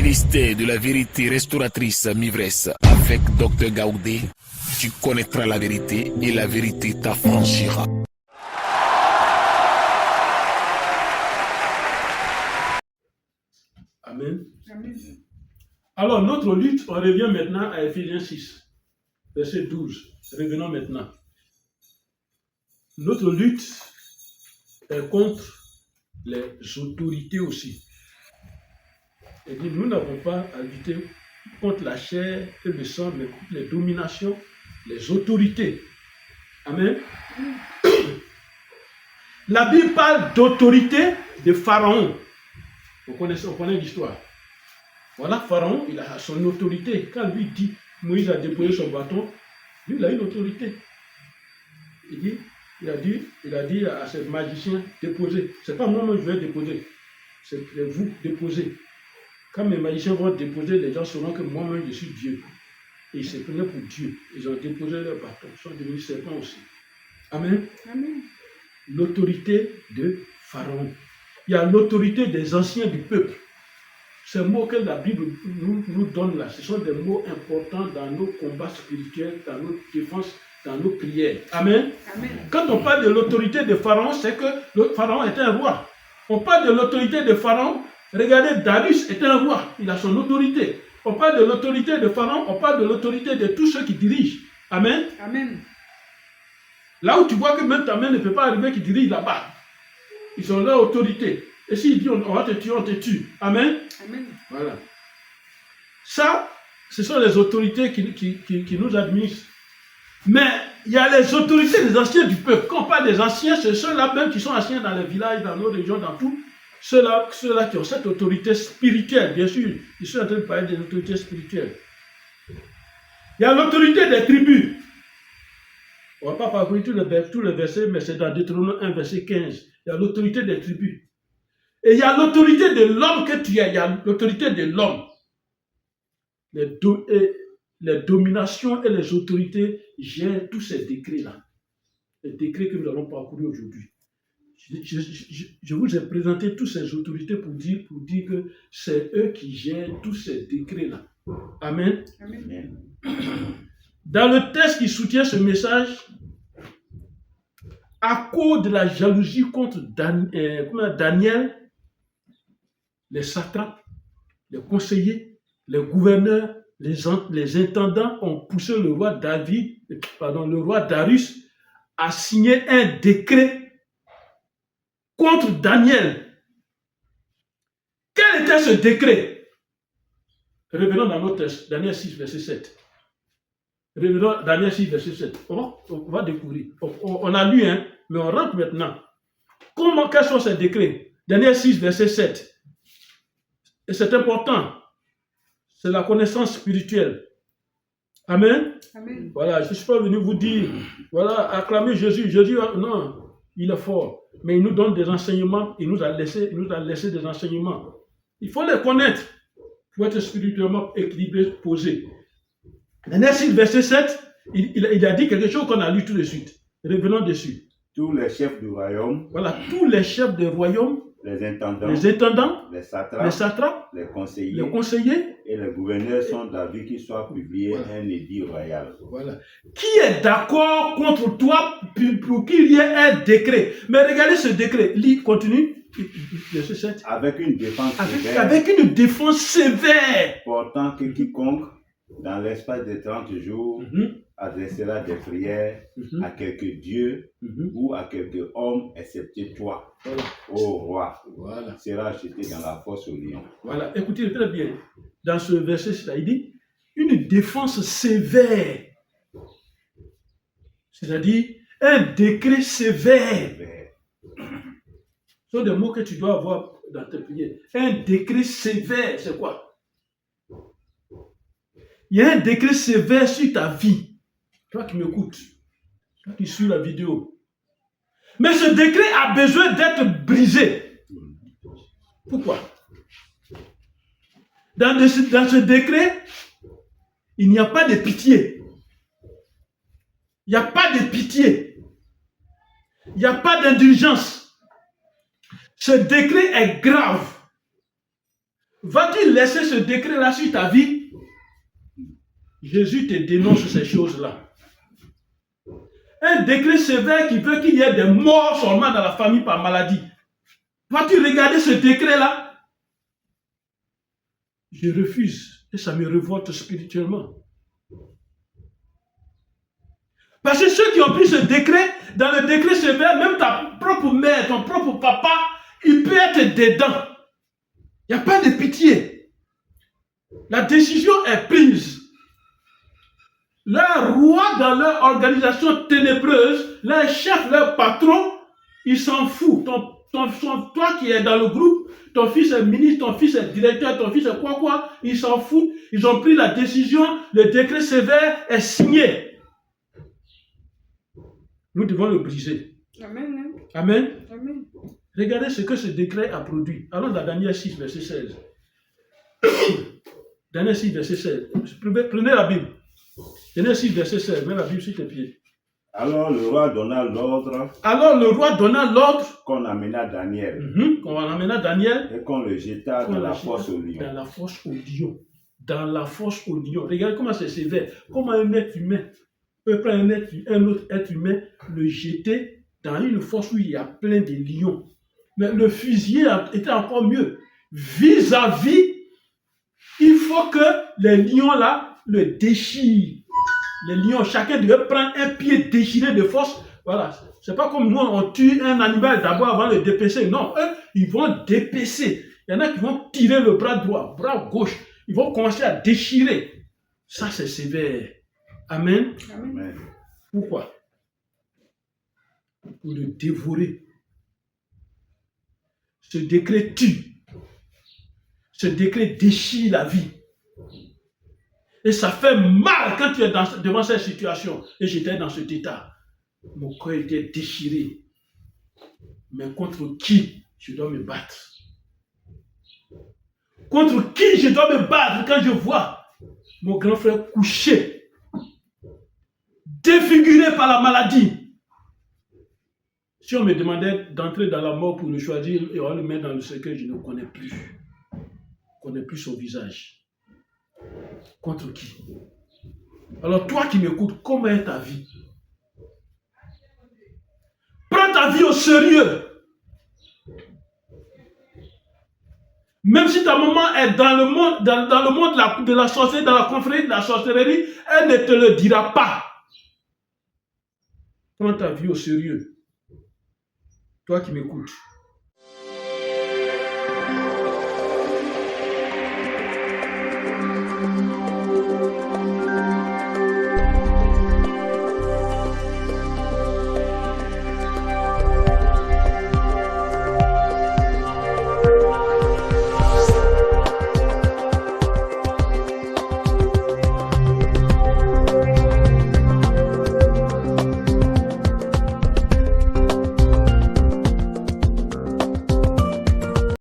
Ministère de la vérité restauratrice Mivresse avec Dr Gaoudé, tu connaîtras la vérité et la vérité t'affranchira. Amen. Alors, notre lutte, on revient maintenant à Ephésiens 6, verset 12. Revenons maintenant. Notre lutte est contre les autorités aussi. Et dit, nous n'avons pas à lutter contre la chair et le sang, mais contre les dominations, les autorités. Amen. La Bible parle d'autorité de Pharaon. On connaît l'histoire. Voilà, Pharaon, il a son autorité. Quand lui dit, Moïse a déposé son bâton, lui, il a une autorité. Il a dit à ce magicien, déposez. Ce n'est pas moi je vais déposer. C'est vous déposez. Quand mes magiciens vont déposer, les gens sauront que moi-même je suis Dieu. Et ils se prenaient pour Dieu. Ils ont déposé leur bâton. Ils sont devenus serpents aussi. Amen. Amen. L'autorité de Pharaon. Il y a l'autorité des anciens du peuple. Ces mots que la Bible nous donne là, ce sont des mots importants dans nos combats spirituels, dans nos défenses, dans nos prières. Amen. Amen. Quand on parle de l'autorité de Pharaon, c'est que le Pharaon était un roi. On parle de l'autorité de Pharaon. Regardez, Darius est un roi. Il a son autorité. On parle de l'autorité de Pharaon, on parle de l'autorité de tous ceux qui dirigent. Amen. Amen. Là où tu vois que même ta main ne peut pas arriver qui dirige là-bas. Ils ont leur autorité. Et s'il dit on va te tuer, on te tue. Amen. Amen. Voilà. Ça, ce sont les autorités qui nous administrent. Mais il y a les autorités des anciens du peuple. Quand on parle des anciens, c'est ceux-là même qui sont anciens dans les villages, dans nos régions, dans tout. Ceux-là qui ont cette autorité spirituelle, bien sûr. Je suis en train de parler des autorités spirituelles. Il y a l'autorité des tribus. On ne va pas parcourir tous les versets, mais c'est dans Deutéronome 1, verset 15. Il y a l'autorité des tribus. Et il y a l'autorité de l'homme que tu es. Il y a l'autorité de l'homme. Les dominations et les autorités gèrent tous ces décrets-là. Les décrets que nous allons parcourir aujourd'hui. Je vous ai présenté toutes ces autorités pour dire que c'est eux qui gèrent tous ces décrets-là. Amen. Amen. Dans le texte qui soutient ce message, à cause de la jalousie contre Daniel, les satrapes, les conseillers, les gouverneurs, les intendants ont poussé le roi Darius à signer un décret contre Daniel. Quel était ce décret? Revenons dans notre texte, Daniel 6, verset 7. Revenons Daniel 6, verset 7. On va découvrir. On a lu, mais on rentre maintenant. Quels sont ces décrets? Daniel 6, verset 7. Et c'est important. C'est la connaissance spirituelle. Amen. Amen. Voilà, je ne suis pas venu vous dire, voilà, acclamez Jésus. Jésus, non, il est fort. Mais il nous donne des enseignements. Il nous a laissé des enseignements. Il faut les connaître pour être spirituellement équilibré, posé. Daniel 6, verset 7, il a dit quelque chose qu'on a lu tout de suite. Revenons dessus. Tous les chefs du royaume, Voilà, tous les chefs des royaumes, les intendants, les satrapes, satrapes, les les conseillers, et les gouverneurs sont d'avis qu'il soit publié un édit royal. voilà. Qui est d'accord contre toi pour qu'il y ait un décret? Mais regardez ce décret. Lis, continue. Verset 7. Avec une défense sévère, Avec une défense sévère. portant que quiconque, dans l'espace de 30 jours, adressera des prières à quelque dieu ou à quelque homme, excepté toi, Voilà. ô roi, Voilà. sera jeté dans la fosse au lion. Voilà. Écoutez très bien. Dans ce verset-là, il dit une défense sévère. C'est-à-dire un décret sévère. Ce sont des mots que tu dois avoir dans tes prières. Un décret sévère, c'est quoi? Il y a un décret sévère sur ta vie. Toi qui m'écoutes, toi qui suis la vidéo. Mais ce décret a besoin d'être brisé. Pourquoi? Dans ce décret, il n'y a pas de pitié. Il n'y a pas de pitié. Il n'y a pas d'indulgence. Ce décret est grave. Vas-tu laisser ce décret-là sur ta vie? Jésus te dénonce ces choses-là. Un décret sévère qui veut qu'il y ait des morts seulement dans la famille par maladie. Vas-tu regarder ce décret-là? Je refuse et ça me révolte spirituellement. Parce que ceux qui ont pris ce décret, dans le décret sévère, même ta propre mère, ton propre papa, il peut être dedans. Il n'y a pas de pitié. La décision est prise. Leur roi dans leur organisation ténébreuse, leur chef, leur patron, il s'en fout. Toi qui es dans le groupe, ton fils est ministre, ton fils est directeur, ton fils est quoi, ils s'en foutent. Ils ont pris la décision, le décret sévère est signé. Nous devons le briser. Amen. Amen. Amen. Regardez ce que ce décret a produit. Allons dans Daniel 6, verset 16. Daniel 6, verset 16. Prenez la Bible. Daniel 6, verset 16. Mets la Bible sur tes pieds. Alors le roi donna l'ordre Qu'on amena Daniel. Qu'on amena Daniel. Et qu'on le jeta dans la fosse au lion. Dans la fosse au lion. Dans la fosse au lion. Regardez comment c'est sévère. Comment un être humain peut prendre un autre être humain, le jeter dans une fosse où il y a plein de lions. Mais le fusiller était encore mieux. Vis-à-vis, il faut que les lions là le déchirent. Les lions, chacun devait prendre un pied déchiré de force. Voilà. C'est pas comme nous, on tue un animal d'abord avant de le dépecer. Non, eux, ils vont dépecer. Il y en a qui vont tirer le bras droit, bras gauche. Ils vont commencer à déchirer. Ça, c'est sévère. Amen. Amen. Pourquoi? Pour le dévorer. Ce décret tue. Ce décret déchire la vie. Et ça fait mal quand tu es devant cette situation. Et j'étais dans cet état. Mon corps était déchiré. Mais contre qui je dois me battre? Contre qui je dois me battre quand je vois mon grand frère couché, défiguré par la maladie? Si on me demandait d'entrer dans la mort pour le choisir et on le met dans le cercueil, je ne connais plus. Je ne connais plus son visage. Contre qui? Alors toi qui m'écoutes, comment est ta vie? Prends ta vie au sérieux. Même si ta maman est dans le monde, dans le monde de la sorcellerie, dans la confrérie de la sorcellerie, elle ne te le dira pas. Prends ta vie au sérieux. Toi qui m'écoutes.